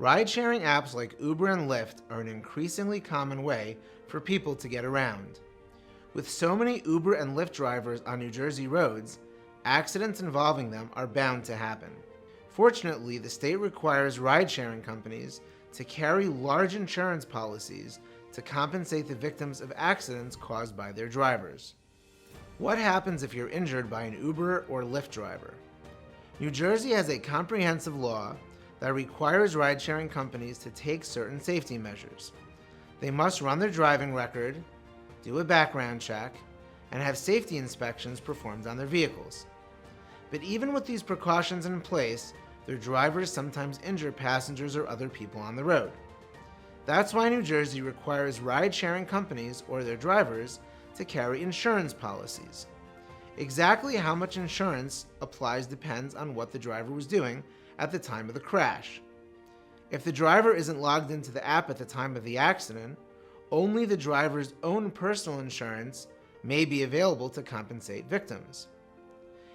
Ride-sharing apps like Uber and Lyft are an increasingly common way for people to get around. With so many Uber and Lyft drivers on New Jersey roads, accidents involving them are bound to happen. Fortunately, the state requires ride-sharing companies to carry large insurance policies to compensate the victims of accidents caused by their drivers. What happens if you're injured by an Uber or Lyft driver? New Jersey has a comprehensive law that requires ride-sharing companies to take certain safety measures. They must run their driving record, do a background check, and have safety inspections performed on their vehicles. But even with these precautions in place, their drivers sometimes injure passengers or other people on the road. That's why New Jersey requires ride-sharing companies or their drivers to carry insurance policies. Exactly how much insurance applies depends on what the driver was doing at the time of the crash. If the driver isn't logged into the app at the time of the accident, only the driver's own personal insurance may be available to compensate victims.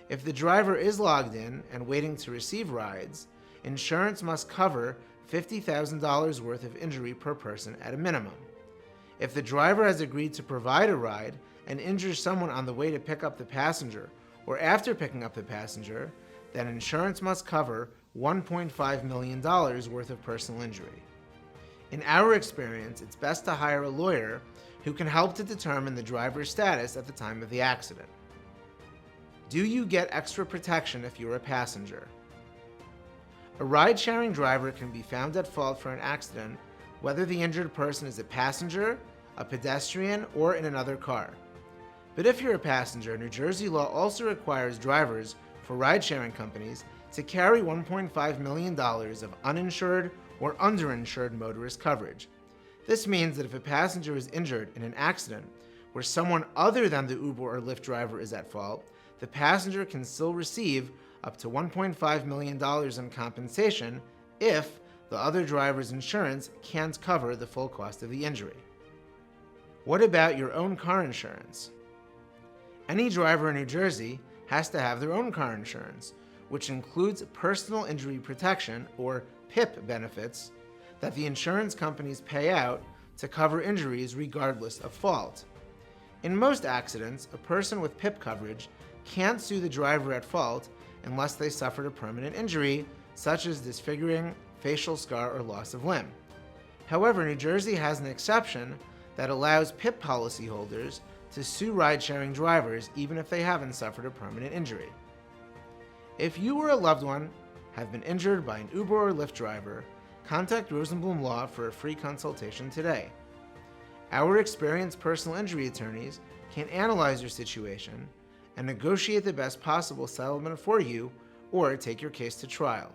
If the driver is logged in and waiting to receive rides, insurance must cover $50,000 worth of injury per person at a minimum. If the driver has agreed to provide a ride and injures someone on the way to pick up the passenger or after picking up the passenger, then insurance must cover $1.5 million worth of personal injury. In our experience, it's best to hire a lawyer who can help to determine the driver's status at the time of the accident. Do you get extra protection if you're a passenger? A ride-sharing driver can be found at fault for an accident whether the injured person is a passenger, a pedestrian, or in another car. But if you're a passenger, New Jersey law also requires drivers for ride-sharing companies to carry $1.5 million of uninsured or underinsured motorist coverage. This means that if a passenger is injured in an accident where someone other than the Uber or Lyft driver is at fault, the passenger can still receive up to $1.5 million in compensation if the other driver's insurance can't cover the full cost of the injury. What about your own car insurance? Any driver in New Jersey has to have their own car insurance, which includes personal injury protection, or PIP benefits, that the insurance companies pay out to cover injuries regardless of fault. In most accidents, a person with PIP coverage can't sue the driver at fault unless they suffered a permanent injury, such as disfiguring, facial scar, or loss of limb. However, New Jersey has an exception that allows PIP policyholders to sue ride-sharing drivers even if they haven't suffered a permanent injury. If you or a loved one have been injured by an Uber or Lyft driver, contact Rosenblum Law for a free consultation today. Our experienced personal injury attorneys can analyze your situation and negotiate the best possible settlement for you or take your case to trial.